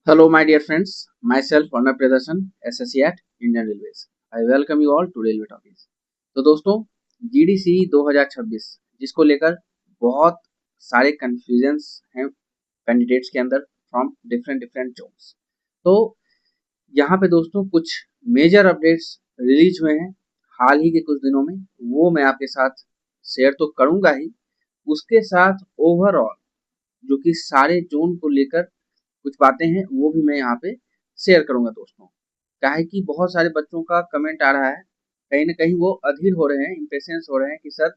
Hello, my dear friends. Myself, Arnab Priyadarsan, SSC at Indian Railways. I welcome you all to Railway Talkies. तो दोस्तों, GDC 2026 जिसको लेकर बहुत सारे confusions हैं कैंडिडेट्स के अंदर फ्रॉम डिफरेंट डिफरेंट जॉब्स। तो यहाँ पे दोस्तों कुछ मेजर अपडेट्स रिलीज हुए हैं हाल ही के कुछ दिनों में, वो मैं आपके साथ शेयर तो करूंगा ही। उसके साथ ओवरऑल जो कि सारे जोन को लेकर कुछ बातें हैं वो भी मैं यहाँ पे शेयर करूंगा दोस्तों। क्या है कि बहुत सारे बच्चों का कमेंट आ रहा है, कहीं ना कहीं वो अधीर हो रहे हैं, इम्पेशेंस हो रहे हैं कि सर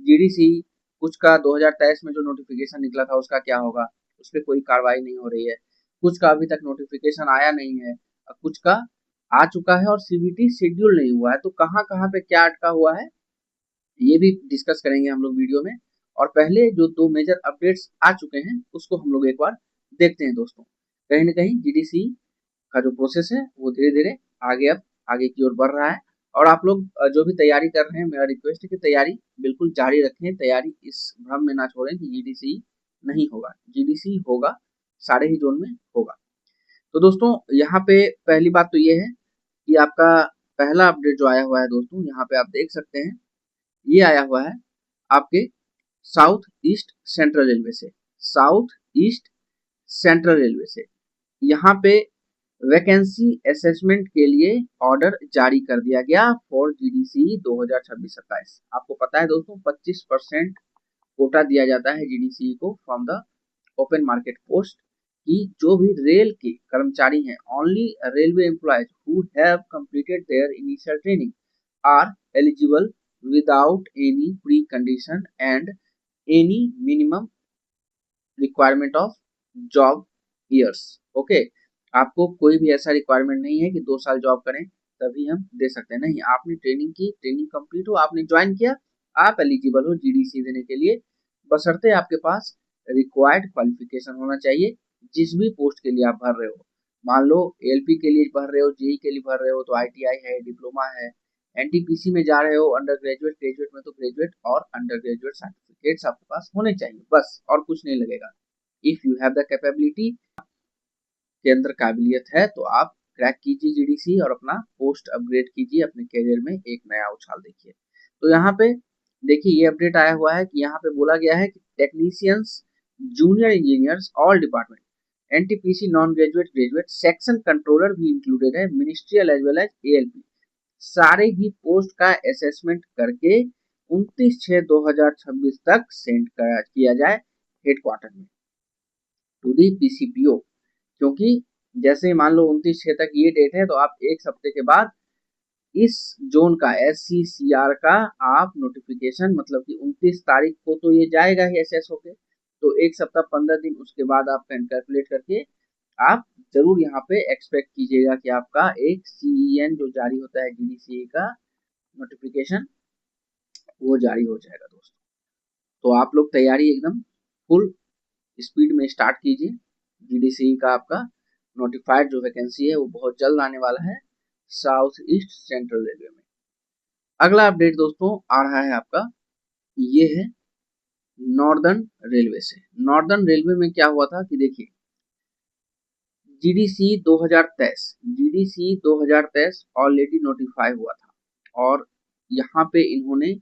जीडीसी कुछ का 2023 में जो नोटिफिकेशन निकला था उसका क्या होगा, उस पर कोई कार्रवाई नहीं हो रही है। कुछ का अभी तक नोटिफिकेशन आया नहीं है और कुछ का आ चुका है और सीबीटी शेड्यूल नहीं हुआ है। तो कहाँ कहाँ पे क्या अटका हुआ है ये भी डिस्कस करेंगे हम लोग वीडियो में। और पहले जो दो मेजर अपडेट्स आ चुके हैं उसको हम लोग एक बार देखते हैं दोस्तों। कहीं ना कहीं जीडीसी का जो प्रोसेस है वो धीरे धीरे आगे की ओर बढ़ रहा है। और आप लोग जो भी तैयारी कर रहे हैं, मेरा रिक्वेस्ट है कि तैयारी बिल्कुल जारी रखें। तैयारी इस भ्रम में ना छोड़ें कि जीडीसी नहीं होगा, जीडीसी होगा, सारे ही जोन में होगा। तो दोस्तों यहाँ पे पहली बात तो ये है कि आपका पहला अपडेट जो आया हुआ है दोस्तों, यहाँ पे आप देख सकते हैं ये आया हुआ है आपके साउथ ईस्ट सेंट्रल रेलवे से। साउथ ईस्ट सेंट्रल रेलवे से यहाँ पे वैकेंसी असेसमेंट के लिए ऑर्डर जारी कर दिया गया फॉर जीडीसी 2026-27। आपको पता है दोस्तों 25% कोटा दिया जाता है जीडीसी को from the open market post कि जो भी रेल के कर्मचारी हैं, only railway employees who have completed their initial training are eligible without any pre condition and any minimum requirement of job years. Okay, आपको कोई भी ऐसा रिक्वायरमेंट नहीं है कि 2 साल जॉब करें तभी हम दे सकते हैं। नहीं, आपने ट्रेनिंग की, ट्रेनिंग कंप्लीट हो, आपने ज्वाइन किया, आप एलिजिबल हो जीडीसी देने के लिए, बशर्ते आपके पास रिक्वायर्ड क्वालिफिकेशन होना चाहिए जिस भी पोस्ट के लिए आप भर रहे हो। मान लो एलपी के लिए भर रहे हो, जेई के लिए भर रहे हो तो आईटीआई है, डिप्लोमा है। एनटीपीसी में जा रहे हो, अंडर ग्रेजुएट, ग्रेजुएट में तो ग्रेजुएट और अंडर ग्रेजुएट सर्टिफिकेट्स आपके पास होने चाहिए, बस और कुछ नहीं लगेगा। If you have the capability, के अंदर काबिलियत है तो आप क्रैक कीजिए जीडीसी और अपना पोस्ट अपग्रेड कीजिए, अपने करियर में एक नया उछाल देखिए। तो यहाँ पे देखिए ये अपडेट आया हुआ है कि यहाँ पे बोला गया है कि technicians, junior engineers, all department, NTPC, non graduate, graduate, section controller भी इंक्लूडेड है, ministerial as well as ALP, सारे ही पोस्ट का असेसमेंट करके 29/6/2026 तक सेंड किया जाए हेडक्वार्टर में टू दी पीसीपीओ। क्योंकि जैसे मान लो 29/6 तक ये डेट है तो आप एक हफ्ते के बाद इस जोन का SCCR का आप नोटिफिकेशन, मतलब कि 29 तारीख को तो ये जाएगा ही एसएस होके, तो एक सप्ताह 15 दिन उसके बाद आप कैलकुलेट करके आप जरूर यहाँ पे एक्सपेक्ट कीजिएगा कि आपका एक CEN जो जारी होता है GDCA का नोटिफिकेशन वो जारी हो जाएगा दोस्तों। तो आप लोग तैयारी एकदम फुल स्पीड में स्टार्ट कीजिए। जीडीसी का आपका नोटिफाइड जो वैकेंसी है वो बहुत जल्द आने वाला है साउथ ईस्ट सेंट्रल रेलवे में। अगला अपडेट दोस्तों आ रहा है आपका, ये है नॉर्दर्न रेलवे से। नॉर्दर्न रेलवे में क्या हुआ था कि देखिए जीडीसी 2023 ऑलरेडी नोटिफाई हुआ था और यहाँ पे इन्होंने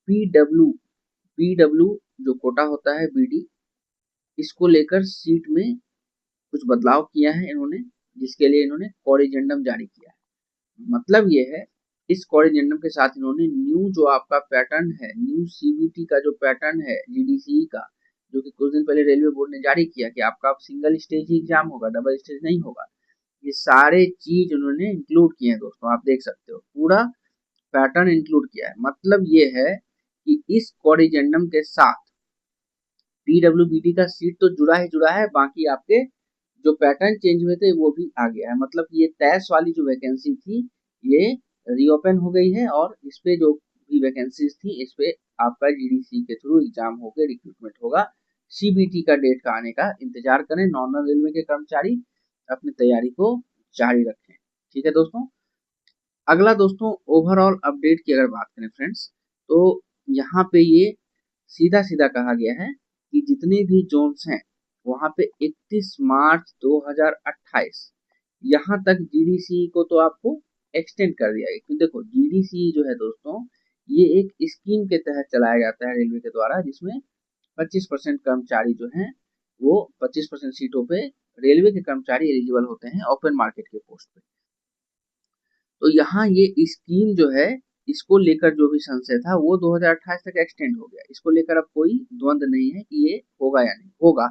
पीडब्ल्यू जो कोटा होता है बीडी, इसको लेकर सीट में कुछ बदलाव किया है इन्होंने, जिसके लिए इन्होंने कॉरिजेंडम जारी किया है। मतलब ये है इस कॉरिजेंडम के साथ इन्होंने न्यू जो आपका पैटर्न है, न्यू सीबीटी का जो पैटर्न है जीडीसी का, जो कि कुछ दिन पहले रेलवे बोर्ड ने जारी किया कि आपका सिंगल स्टेज ही एग्जाम होगा, डबल स्टेज नहीं होगा, ये सारे चीज उन्होंने इंक्लूड किए हैं दोस्तों। आप देख सकते हो पूरा पैटर्न इंक्लूड किया है। मतलब ये है कि इस कॉरिजेंडम के साथ पीडब्ल्यूबीडी का सीट तो जुड़ा ही जुड़ा है, बाकी आपके जो पैटर्न चेंज हुए थे वो भी आ गया है। मतलब ये 23 वाली जो वैकेंसी थी ये रीओपन हो गई है और इस पे जो भी वैकेंसीज थी इस पे आपका जीडीसी के थ्रू एग्जाम होकर रिक्रूटमेंट होगा। सीबीटी का डेट का आने का इंतजार करें। नॉर्दर्न रेलवे के कर्मचारी अपनी तैयारी को जारी रखें। ठीक है दोस्तों। अगला दोस्तों ओवरऑल अपडेट की अगर बात करें फ्रेंड्स, तो यहाँ पे ये सीधा सीधा कहा गया है कि जितने भी जोन्स हैं वहां पे 31 मार्च 2028 यहाँ तक जीडीसी को तो आपको एक्सटेंड कर दिया है। क्योंकि देखो जीडीसी जो है दोस्तों, ये एक स्कीम के तहत चलाया जाता है रेलवे के द्वारा, जिसमें 25% कर्मचारी जो हैं वो 25% सीटों पे रेलवे के कर्मचारी एलिजिबल होते हैं ओपन मार्केट के पोस्ट पे। तो यहाँ ये स्कीम जो है, इसको लेकर जो भी संशय था वो 2028 तक एक्सटेंड हो गया। इसको लेकर अब कोई द्वंद नहीं है कि ये होगा या नहीं होगा,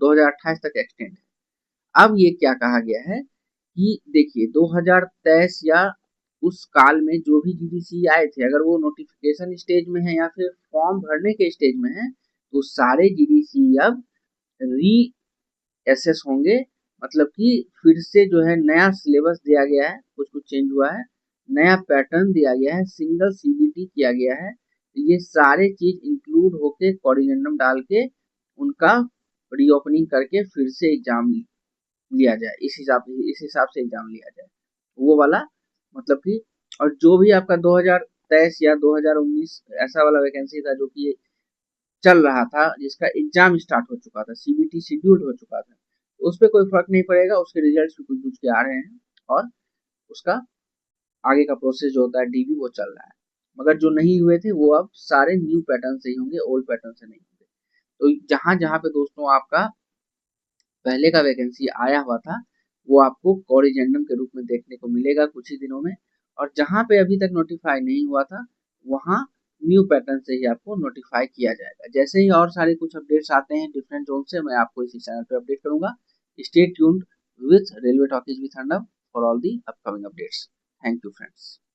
2028 तक एक्सटेंड है। अब ये क्या कहा गया है कि देखिए 2023 या उस काल में जो भी जीडीसी आए थे, अगर वो नोटिफिकेशन स्टेज में है या फिर फॉर्म भरने के स्टेज में है, तो सारे जीडीसी अब री एसेस होंगे। मतलब कि फिर से जो है नया सिलेबस दिया गया है, कुछ कुछ चेंज हुआ है, नया पैटर्न दिया गया है, सिंगल सीबीटी किया गया है। तो ये सारे चीज इंक्लूड होके कोऑर्डिनेटम डाल के उनका रीओपनिंग करके फिर से एग्जाम लिया जाए, इस हिसाब से एग्जाम लिया जाए वो वाला। मतलब कि और जो भी आपका 2023 या 2019 ऐसा वाला वैकेंसी था जो कि चल रहा था, जिसका एग्जाम स्टार्ट हो चुका था, सीबीटी शेड्यूल्ड हो चुका था, तो उस पर कोई फर्क नहीं पड़ेगा, उसके रिजल्ट भी कुछ कुछ के आ रहे हैं और उसका आगे का प्रोसेस जो होता है डीबी वो चल रहा है। मगर जो नहीं हुए थे वो अब सारे न्यू पैटर्न से ही होंगे, ओल्ड पैटर्न से नहीं होंगे। तो जहां जहां पे दोस्तों आपका पहले का वैकेंसी आया हुआ था, वो आपको कोरिजेंडम के रूप में देखने को मिलेगा कुछ ही दिनों में। और जहां पे अभी तक नोटिफाई नहीं हुआ था, वहां न्यू पैटर्न से ही आपको नोटिफाई किया जाएगा। जैसे ही और सारे कुछ अपडेट्स आते हैं डिफरेंट जोन से, मैं आपको इसी चैनल पे अपडेट करूंगा। Stay tuned with railway talkies with Arnab for all the upcoming updates. Thank you friends.